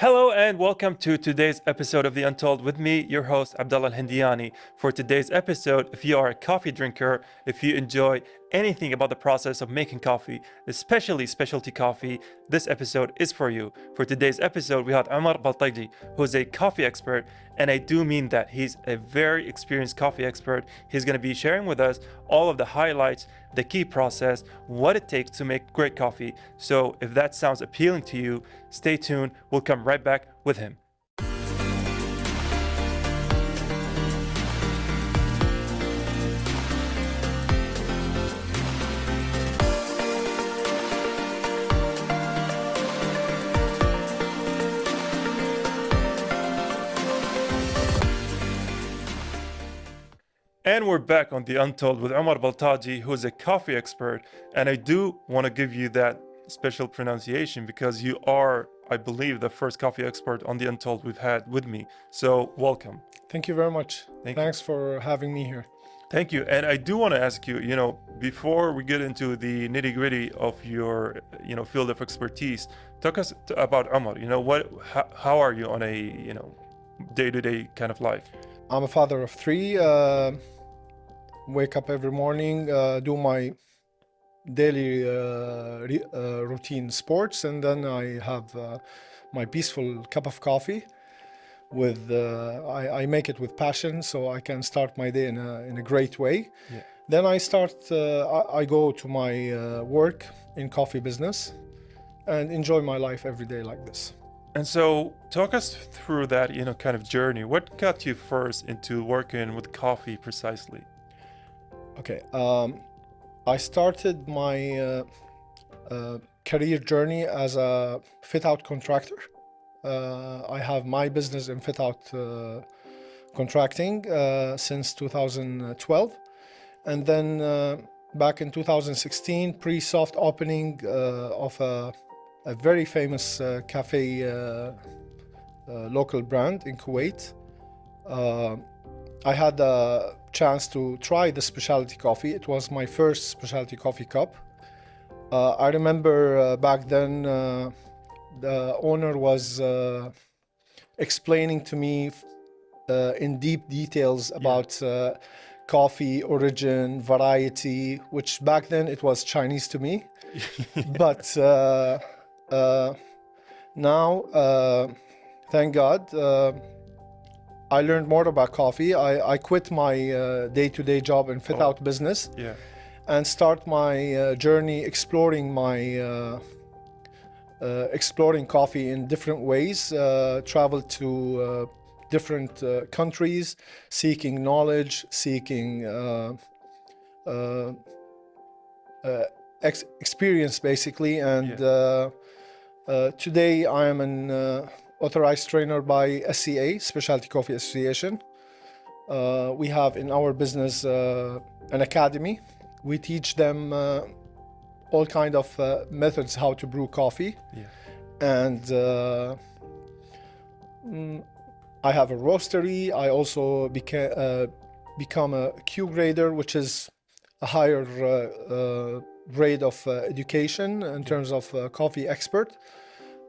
Hello and welcome to today's episode of the Untold with me, your host Abdullah Al-Hindiani. For today's episode, if you are a coffee drinker, if you enjoy anything about the process of making coffee, especially specialty coffee, this episode is for you. For today's episode, we have Omar Baltaji, who is a coffee expert, and I do mean that. He's a very experienced coffee expert. He's going to be sharing with us all of the highlights, the key process, what it takes to make great coffee. So if that sounds appealing to you, stay tuned. We'll come right back with him. And we're back on The Untold with Omar Baltaji, who is a coffee expert. And I do want to give you that special pronunciation because you are, I believe, the first coffee expert on The Untold we've had with me. So welcome. Thank you very much. Thanks for having me here. Thank you. And I do want to ask you, before we get into the nitty gritty of your, field of expertise, talk us about Omar. How are you on a, day-to-day kind of life? I'm a father of three. Wake up every morning, do my daily routine sports, and then I have my peaceful cup of coffee. I make it with passion, so I can start my day in a great way. Yeah. Then I go to my work in coffee business and enjoy my life every day like this. And so talk us through that, kind of journey. What got you first into working with coffee precisely? Okay, I started my career journey as a fit-out contractor. I have my business in fit-out contracting since 2012. And then back in 2016, pre-soft opening of a very famous cafe local brand in Kuwait. I had a chance to try the specialty coffee. It was my first specialty coffee cup. I remember back then the owner was explaining to me in deep details about coffee, origin, variety, which back then it was Chinese to me. But now, thank God, I learned more about coffee. I quit my day-to-day job in fit-out business and start my journey exploring exploring coffee in different ways. Travel to different countries, seeking knowledge, seeking experience, basically. And today I am an authorized trainer by SCA, Specialty Coffee Association. We have in our business an academy. We teach them all kind of methods how to brew coffee. And I have a roastery. I also become a Q grader, which is a higher grade of education in terms of coffee expert,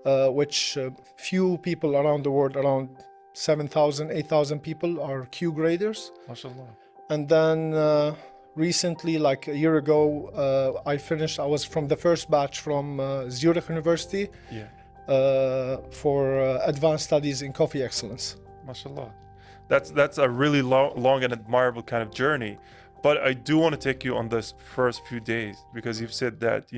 which few people around the world, around 7,000, 8,000 people are Q graders. MashaAllah. And then recently, like a year ago, I was from the first batch from Zurich University for advanced studies in coffee excellence. MashaAllah. That's a really long and admirable kind of journey. But I do want to take you on this first few days, because you've said that,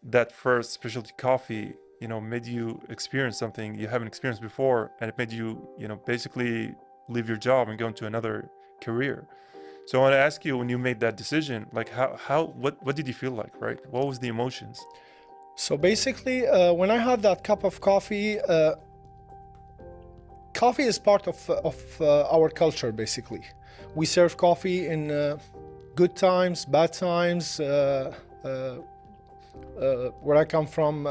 that first specialty coffee, made you experience something you haven't experienced before, and it made you, basically leave your job and go into another career. So I want to ask you, when you made that decision, like what did you feel like, right? What was the emotions? So basically, when I had that cup of coffee, coffee is part of our culture, basically. We serve coffee in good times, bad times. Where I come from,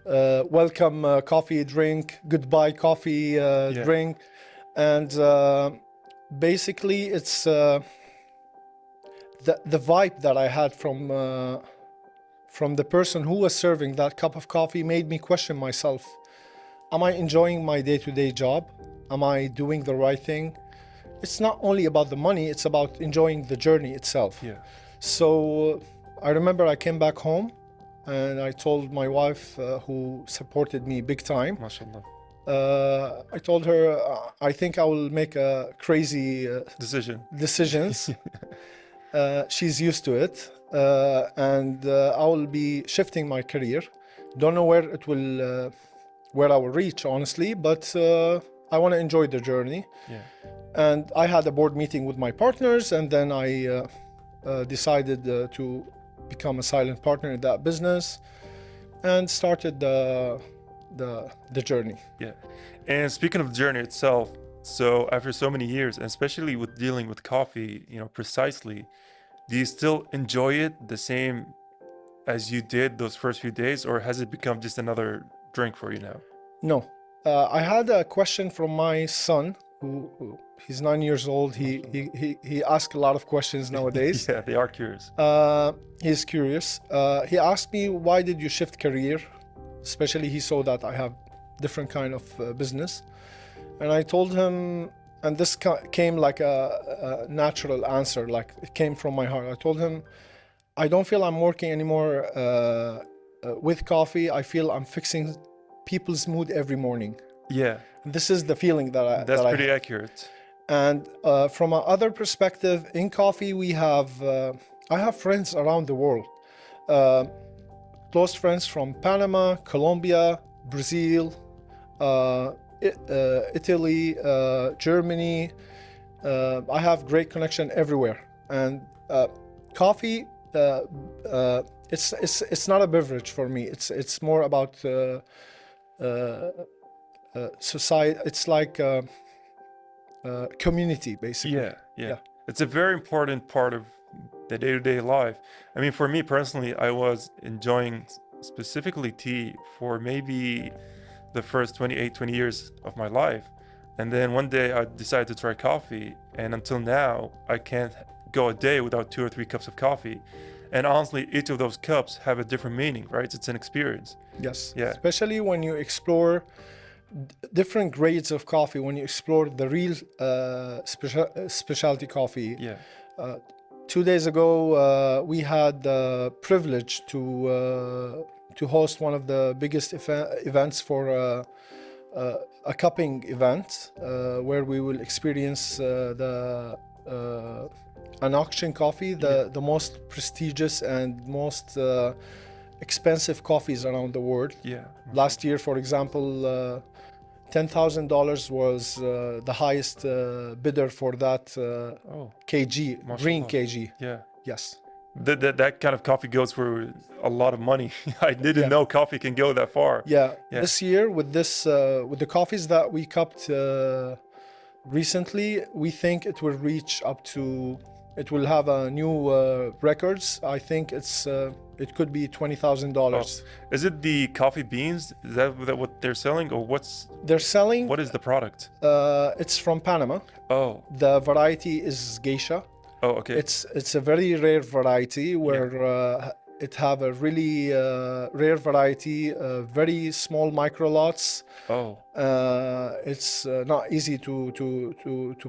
welcome coffee drink, goodbye coffee drink. And basically it's the vibe that I had from the person who was serving that cup of coffee made me question myself. am I enjoying my day-to-day job? Am I doing the right thing? It's not only about the money, it's about enjoying the journey itself. Yeah. So I remember I came back home and I told my wife, who supported me big time, MashaAllah. I told her, I think I will make a crazy decisions. She's used to it, and I will be shifting my career. Don't know where I will reach, honestly, but I want to enjoy the journey. Yeah. And I had a board meeting with my partners, and then I decided to become a silent partner in that business, and started the journey. Yeah. And speaking of the journey itself, so after so many years, and especially with dealing with coffee, precisely, do you still enjoy it the same as you did those first few days, or has it become just another drink for you now? No. I had a question from my son, who he's 9 years old. He asks a lot of questions nowadays. Yeah, they are curious. He's curious. He asked me, why did you shift career? Especially he saw that I have different kind of business. And I told him, and this came like a natural answer, like it came from my heart. I told him, I don't feel I'm working anymore with coffee. I feel I'm fixing people's mood every morning. Yeah. This is the feeling that That's I pretty have. accurate. And from another perspective, in coffee, I have friends around the world. Close friends from Panama, Colombia, Brazil, Italy, Germany. I have great connection everywhere. And coffee, it's not a beverage for me. It's more about society. It's like community, basically. Yeah. It's a very important part of the day-to-day life. I mean, for me personally, I was enjoying specifically tea for maybe the first 20 years of my life. And then one day I decided to try coffee, and until now, I can't go a day without 2 or 3 cups of coffee. And honestly, each of those cups have a different meaning, right? It's an experience. Yes. Yeah. Especially when you explore different grades of coffee, when you explore the real specialty coffee. Yeah. 2 days ago, we had the privilege to host one of the biggest events for a cupping event, where we will experience an auction coffee, the most prestigious and most expensive coffees around the world. Yeah. Last year, for example, $10,000 was the highest bidder for that kg, green kg. Yeah. Yes. That kind of coffee goes for a lot of money. I didn't know coffee can go that far. Yeah. This year with the coffees that we cupped recently, we think it will reach up to. It will have a new records. I think it could be $20,000. Is it the coffee beans? Is that what they're selling, or they're selling? What is the product? It's from Panama. Oh. The variety is geisha. Oh, okay. It's a very rare variety where it have a really rare variety, very small micro lots. Oh. It's not easy to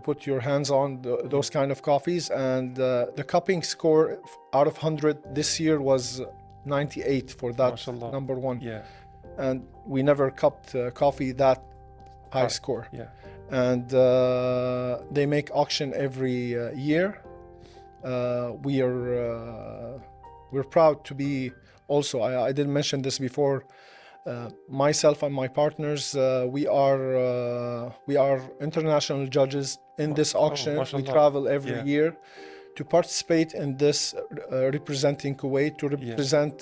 put your hands on those kind of coffees, and the cupping score out of 100 this year was 98 for that number one. Yeah. And we never cupped coffee that high score. Yeah. And they make auction every year. We're proud to be also, I didn't mention this before, myself and my partners, we are international judges in this auction. We travel every year to participate in this, representing Kuwait, to represent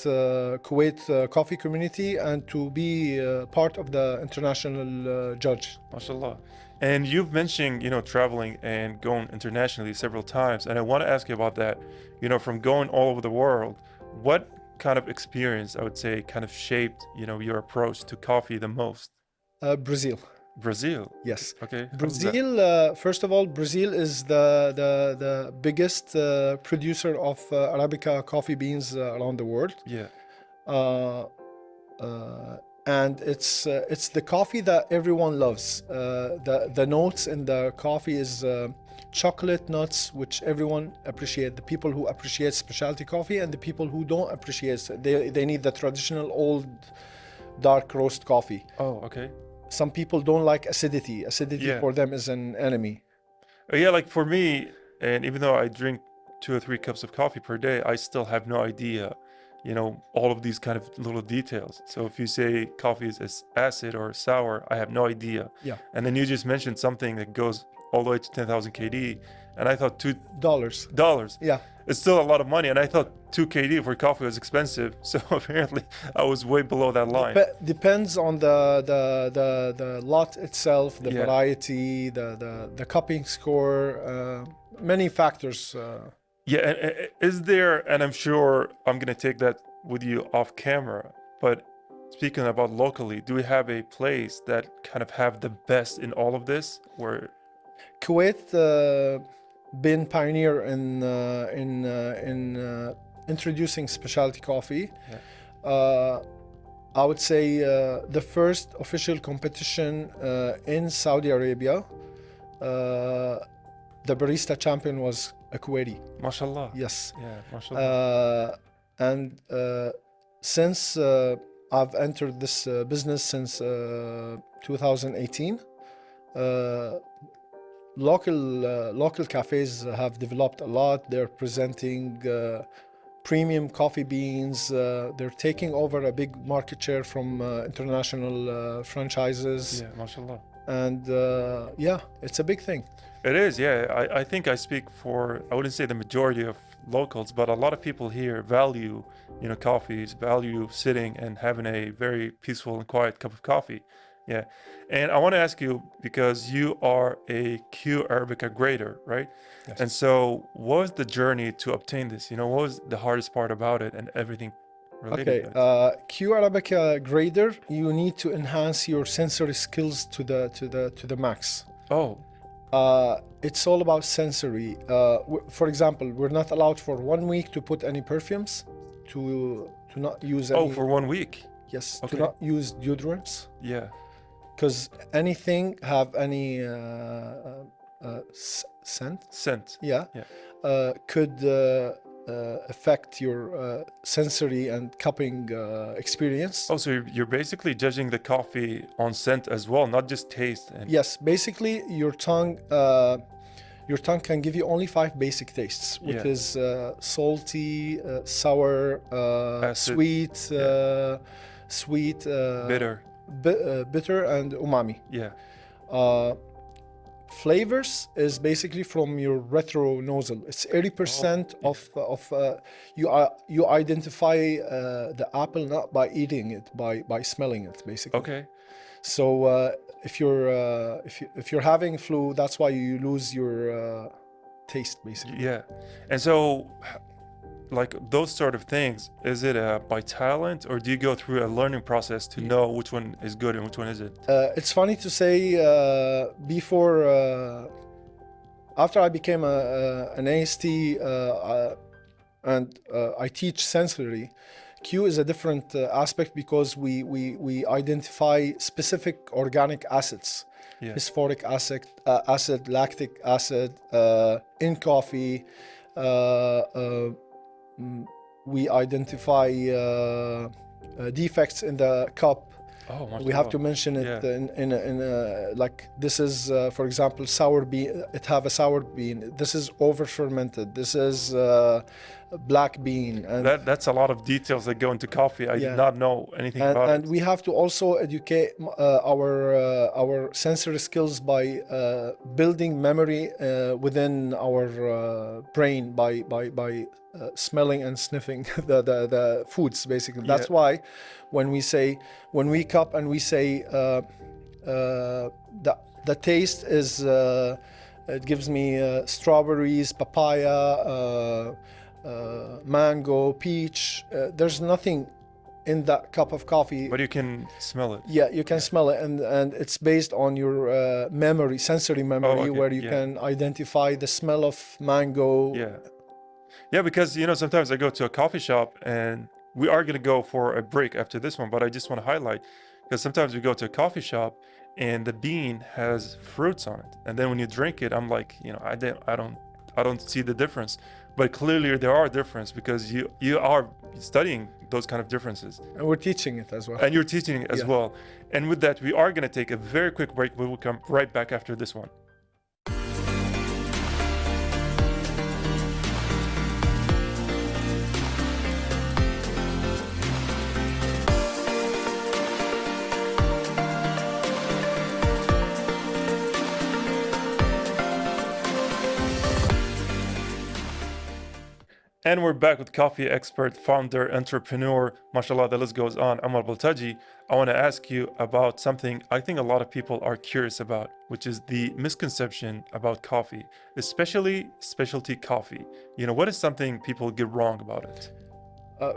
Kuwait coffee community, and to be part of the international judge. MashaAllah. And you've mentioned, traveling and going internationally several times, and I want to ask you about that. From going all over the world, what kind of experience, I would say, kind of shaped, your approach to coffee the most? Brazil. Brazil? Yes. Okay. Brazil, first of all, Brazil is the biggest producer of Arabica coffee beans around the world. Yeah. and it's the coffee that everyone loves. The notes in the coffee is chocolate nuts, which everyone appreciate. The people who appreciate specialty coffee and the people who don't appreciate, they need the traditional old dark roast coffee. Oh, okay. Some people don't like acidity. Acidity Yeah. for them is an enemy. Yeah, like for me, and even though I drink 2 or 3 cups of coffee per day, I still have no idea, all of these kind of little details. So if you say coffee is acid or sour, I have no idea. Yeah. And then you just mentioned something that goes all the way to 10,000 KD, and I thought Dollars. $2. Yeah. It's still a lot of money, and I thought 2 KD for coffee was expensive. So apparently, I was way below that line. Depends on the lot itself, the Yeah. variety, the cupping score, many factors. Yeah, and is there, and I'm sure I'm gonna take that with you off camera, but speaking about locally, do we have a place that kind of have the best in all of this? Where, Kuwait been pioneer in introducing specialty coffee. I would say the first official competition in Saudi Arabia, the barista champion was a Kuwaiti. mashallah. Yes. Yeah, mashallah. And since I've entered this business since 2018, local cafes have developed a lot. They're presenting premium coffee beans. They're taking over a big market share from international franchises. Yeah, mashallah. And yeah, it's a big thing. It is, yeah. I think I speak for, I wouldn't say the majority of locals, but a lot of people here value, coffees, value sitting and having a very peaceful and quiet cup of coffee. Yeah. And I want to ask you, because you are a Q Arabica grader, right? Yes. And so what was the journey to obtain this? What was the hardest part about it and everything related Okay, to it? Q Arabica grader, you need to enhance your sensory skills to the max. Oh, It's all about sensory. For example, we're not allowed for 1 week to put any perfumes, to not use any. oh, for 1 week. Yes, Okay. to not use deodorants, Yeah. because anything have any scent, Scent. yeah, Yeah. could affect your sensory and cupping experience. Oh, so you're basically judging the coffee on scent as well, not just taste. And Yes, basically your tongue can give you only 5 basic tastes, which Yeah. is salty, sour, Acid, sweet, sweet, bitter. bitter, and umami. Yeah. Flavors is basically from your retro-nasal. It's 80% Oh, of you identify the apple not by eating it, by smelling it, basically. Okay. So if you're having flu, that's why you lose your taste, basically. Yeah. And so, like those sort of things, is it by talent, or do you go through a learning process to know which one is good and which one isn't? It's funny to say, after I became an AST and I teach sensory, Q is a different aspect because we identify specific organic acids, Yeah. phosphoric acid, lactic acid in coffee. We identify defects in the cup. Oh, We have to mashallah. mention it Yeah. in like this is for example sour bean. It have a sour bean. This is over fermented. This is black bean, and That's a lot of details that go into coffee. I Yeah. did not know anything about and it. we have to also educate our sensory skills by building memory within our brain by smelling and sniffing the foods, basically. That's Yeah. why when we cup and we say the taste is it gives me strawberries, papaya, mango, peach. There's nothing in that cup of coffee. But you can smell it. Yeah, you can smell it, and it's based on your memory, sensory memory, okay, where you yeah. can identify the smell of mango. Yeah. Yeah, because sometimes I go to a coffee shop and we are gonna go for a break after this one, but I just want to highlight, Because sometimes we go to a coffee shop and the bean has fruits on it, and then when you drink it, I'm like, I don't see the difference. But clearly there are differences because you are studying those kind of differences. And we're teaching it as well. And you're teaching it as well. And with that, we are going to take a very quick break. We will come right back after this one. And we're back with coffee expert, founder, entrepreneur, mashallah, the list goes on, Omar Baltaji. I want to ask you about something I think a lot of people are curious about, which is the misconception about coffee, especially specialty coffee. What is something people get wrong about it?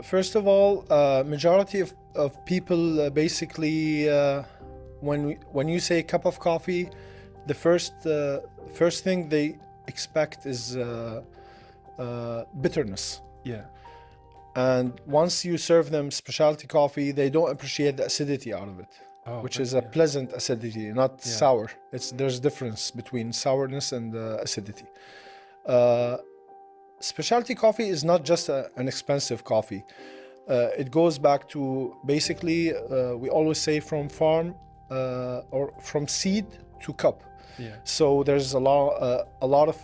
First of all, majority of people basically, when you say cup of coffee, the first thing they expect is bitterness. Yeah. And once you serve them specialty coffee, they don't appreciate the acidity out of it, which is a pleasant acidity, not sour. There's a difference between sourness and acidity. Specialty coffee is not just an expensive coffee. It goes back to basically, we always say from farm or from seed to cup. Yeah. So there's a lot of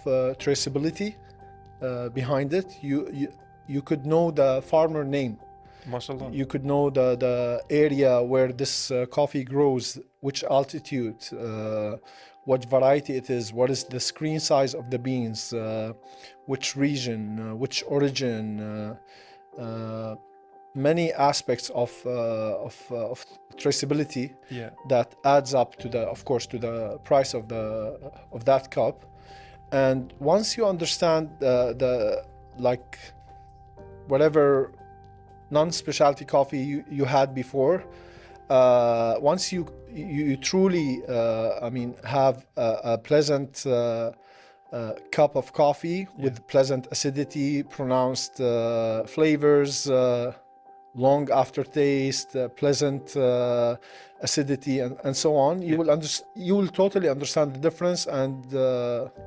traceability behind it. You could know the farmer name. Mashallah. You could know the area where this coffee grows, which altitude, what variety it is, what is the screen size of the beans, which region, which origin, many aspects of traceability that adds up to the price of that cup. And once you understand the whatever non-specialty coffee you had before, once you truly have a pleasant cup of coffee with pleasant acidity, pronounced flavors, long aftertaste, pleasant acidity, and so on, you will totally understand the difference, and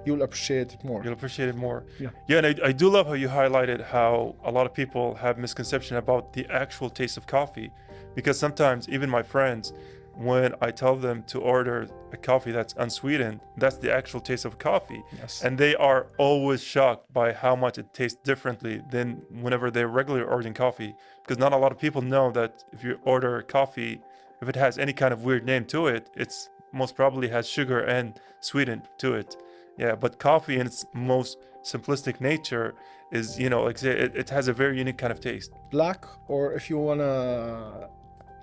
you'll appreciate it more. You'll appreciate it more. Yeah. And I do love how you highlighted how a lot of people have misconception about the actual taste of coffee, because sometimes even my friends, when I tell them to order a coffee that's unsweetened, that's the actual taste of coffee. Yes. And they are always shocked by how much it tastes differently than whenever they're regularly ordering coffee, because not a lot of people know that if you order coffee, if it has any kind of weird name to it, it's most probably has sugar and sweetened to it. Yeah, but coffee in its most simplistic nature is, like say, it has a very unique kind of taste. Black, or if you want to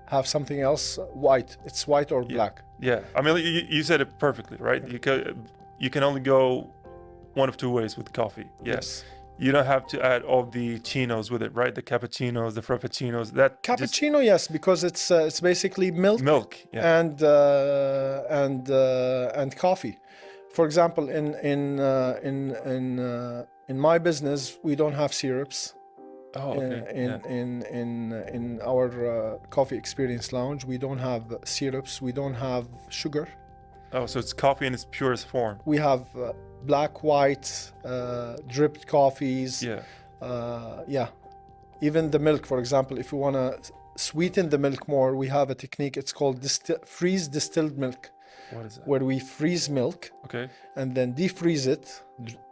have something else, white. It's white or black. Yeah, I mean, you said it perfectly, right? You can only go one of two ways with coffee. Yes. You don't have to add all the chinos with it, right? The cappuccinos, the frappuccinos. That cappuccino, yes, because it's basically milk, and coffee. For example, in my business, we don't have syrups. Oh, okay. In our coffee experience lounge, we don't have syrups, we don't have sugar. Oh, so it's coffee in its purest form. We have black, white, dripped coffees. Even the milk, for example, if you want to sweeten the milk more, we have a technique. It's called freeze distilled milk. What is that? Where we freeze milk, and then defreeze it,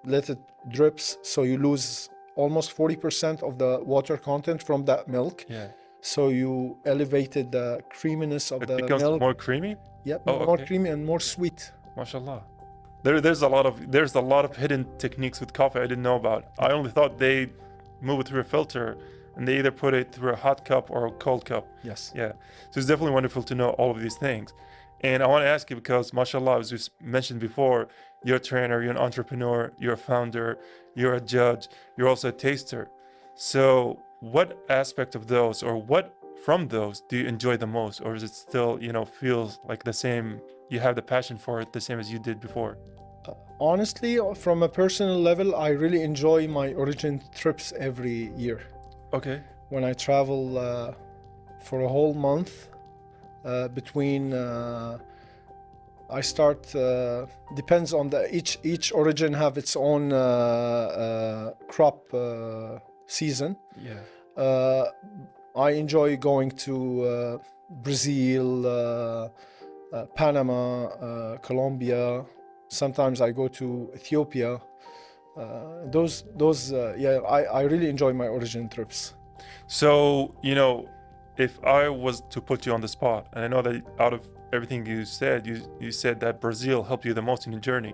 let it drips, so you lose almost 40% of the water content from that milk. Yeah. So you elevated the creaminess of the milk. It becomes more creamy? Yep, more creamy and more sweet. MashaAllah. There's a lot of hidden techniques with coffee I didn't know about. I only thought they move it through a filter and they either put it through a hot cup or a cold cup. Yes. Yeah. So it's definitely wonderful to know all of these things. And I want to ask you, because mashallah, as you mentioned before, you're a trainer, you're an entrepreneur, you're a founder, you're a judge, you're also a taster. So what aspect of those, or what from those, do you enjoy the most? Or is it still, feels like the same, you have the passion for it the same as you did before? Honestly, from a personal level, I really enjoy my origin trips every year. Okay. When I travel for a whole month, between. I start depends on the each origin have its own crop season. Yeah. I enjoy going to Brazil, Panama, Colombia. Sometimes I go to Ethiopia. Yeah, I really enjoy my origin trips. So, if I was to put you on the spot, and I know that out of everything you said, you said that Brazil helped you the most in your journey.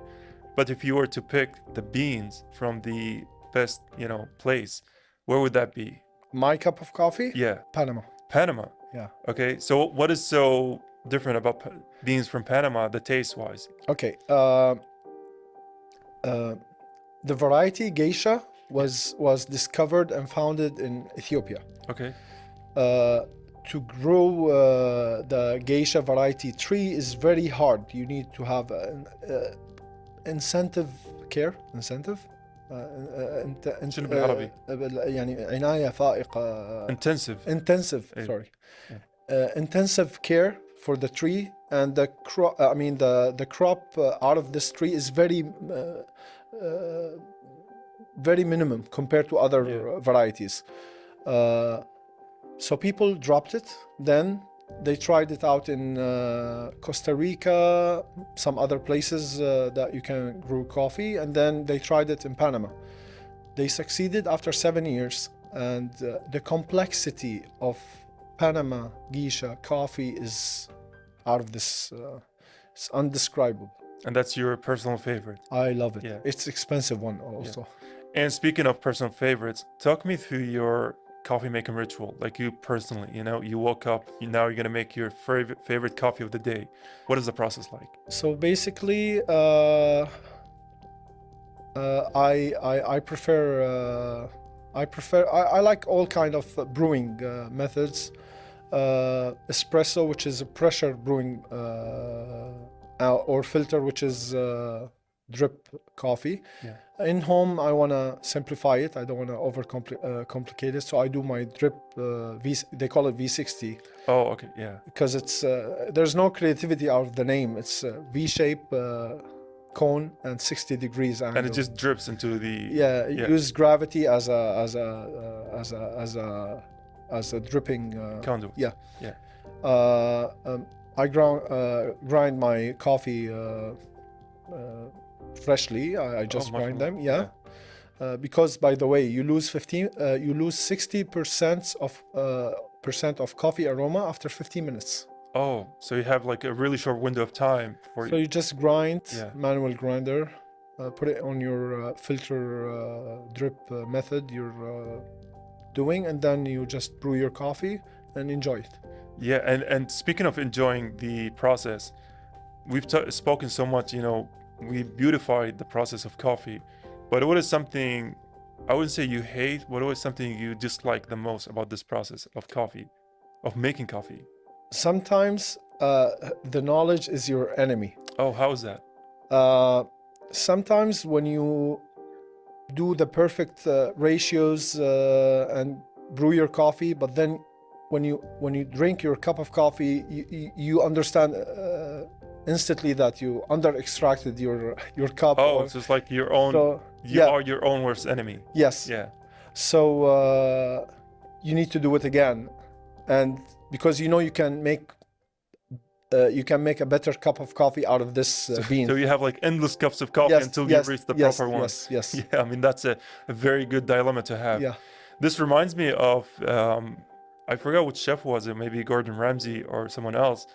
But if you were to pick the beans from the best, place, where would that be? My cup of coffee? Yeah, Panama. Panama. Yeah. Okay, so what is so different about beans from Panama, the taste-wise? Okay. The variety geisha was discovered and founded in Ethiopia. Okay. To grow the geisha variety tree is very hard. You need to have an incentive شنو بالعربي؟ يعني عناية فائقة Intensive. intensive إيه. sorry Yeah. intensive care for the tree, and the crop the crop out of this tree is very minimum compared to other Yeah. varieties. So people dropped it. Then they tried it out in Costa Rica, some other places that you can grow coffee, and then they tried it in Panama. They succeeded after 7 years, and the complexity of Panama geisha coffee is out of this. It's undescribable. And that's your personal favorite. I love it. Yeah. It's expensive one also. And speaking of personal favorites, talk me through your coffee making ritual, like you personally. You woke up, now you're gonna make your favorite coffee of the day. What is the process like? So basically, I like all kind of brewing methods. Espresso, which is a pressure brewing, or filter, which is drip coffee. Yeah. In home, I want to simplify it. I don't want to complicate it. So I do my drip they call it V60. Oh, okay, yeah. Because it's there's no creativity out of the name. It's V-shape cone and 60 degrees angle. And it just drips into the use gravity as a dripping conduit. Yeah. I grind my coffee freshly. I just grind them. Yeah. Because by the way, you lose 60% of coffee aroma after 15 minutes. Oh, so you have like a really short window of time for. So you just grind, Yeah. manual grinder, put it on your filter drip method you're doing, and then you just brew your coffee and enjoy it. Yeah, and speaking of enjoying the process, we've spoken so much, we beautified the process of coffee, but what is something, I wouldn't say you hate, but what is something you dislike the most about this process of coffee, of making coffee? Sometimes the knowledge is your enemy. Oh, how is that? Sometimes when you do the perfect ratios and brew your coffee, but then when you drink your cup of coffee, you understand instantly that you under extracted your cup. Oh, so it's like your own. You are your own worst enemy. Yes. Yeah. So you need to do it again, and because you can make a better cup of coffee out of this bean. So you have like endless cups of coffee until you reach the proper one. Yes. Yeah, I mean that's a very good dilemma to have. Yeah. This reminds me of I forgot which chef was it, maybe Gordon Ramsay or someone else,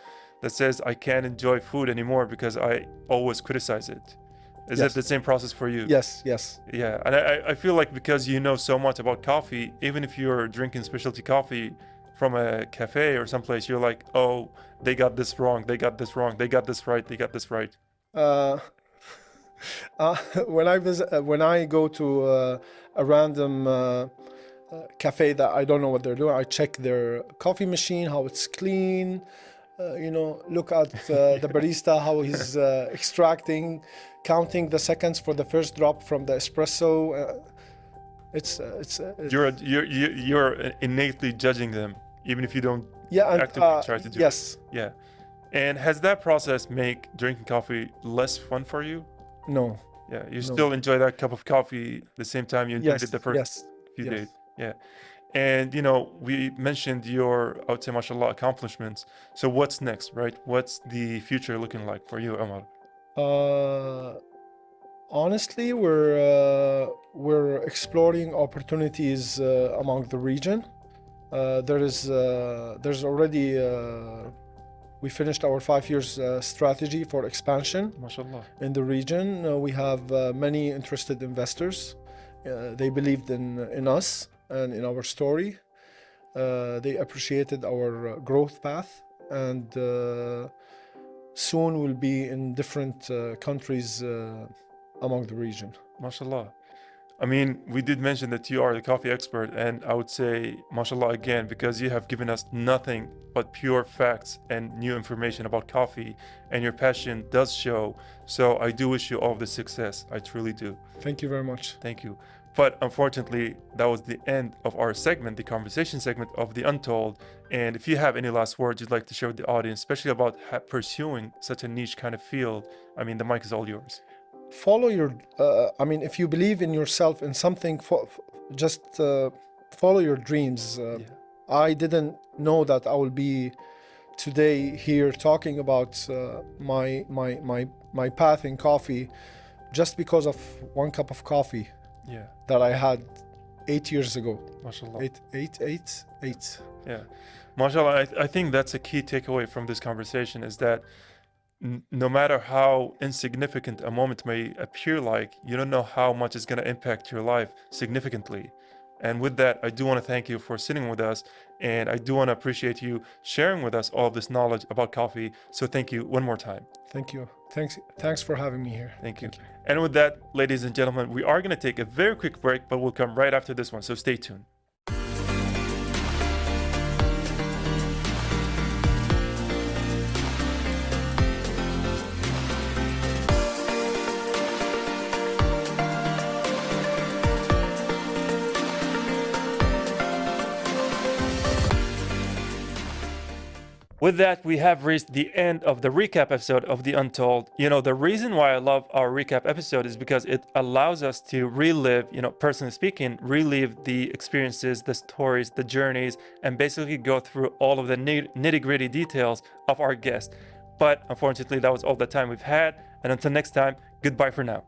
that says I can't enjoy food anymore because I always criticize it. Is Yes. that the same process for you? Yes. Yeah, and I feel like because you know so much about coffee, even if you're drinking specialty coffee from a cafe or someplace, you're like, oh, they got this wrong, they got this wrong, they got this right, they got this right. When I go to a random cafe that I don't know what they're doing, I check their coffee machine, how it's clean. Look at the barista, how he's extracting, counting the seconds for the first drop from the espresso. It's You're innately judging them. even if you don't Yeah, and actively try to do it. yes, Yeah. And has that process make drinking coffee less fun for you? no, Yeah, you no, still enjoy that cup of coffee at the same time you enjoyed it the yes, first yes, few yes. days. Yeah. And we mentioned your, I would say, mashallah, accomplishments. So what's next, right? What's the future looking like for you, Omar? Uh, Honestly, we're exploring opportunities among the region. There's already we finished our 5 years strategy for expansion Mashallah. in the region. We have many interested investors. They believed in us and in our story. They appreciated our growth path, and soon we'll be in different countries among the region. Mashallah. I mean, we did mention that you are the coffee expert, and I would say, mashallah again, because you have given us nothing but pure facts and new information about coffee, and your passion does show. So I do wish you all the success. I truly do. Thank you very much. Thank you. But unfortunately, that was the end of our segment, the conversation segment of The Untold. And if you have any last words you'd like to share with the audience, especially about pursuing such a niche kind of field, I mean, the mic is all yours. Follow your, I mean, if you believe in yourself, in something, just follow your dreams. Yeah. I didn't know that I will be today here talking about my path in coffee just because of one cup of coffee Yeah. that I had 8 years ago. Mashallah. Eight. Yeah. Mashallah, I think that's a key takeaway from this conversation is that no matter how insignificant a moment may appear like, you don't know how much it's going to impact your life significantly. And with that, I do want to thank you for sitting with us. And I do want to appreciate you sharing with us all of this knowledge about coffee. So thank you one more time. Thank you. Thanks for having me here. Thank you. And with that, ladies and gentlemen, we are going to take a very quick break, but we'll come right after this one. So stay tuned. With that, we have reached the end of the recap episode of The Untold. The reason why I love our recap episode is because it allows us to relive, personally speaking, relive the experiences, the stories, the journeys, and basically go through all of the nitty-gritty details of our guest. But unfortunately, that was all the time we've had. And until next time, goodbye for now.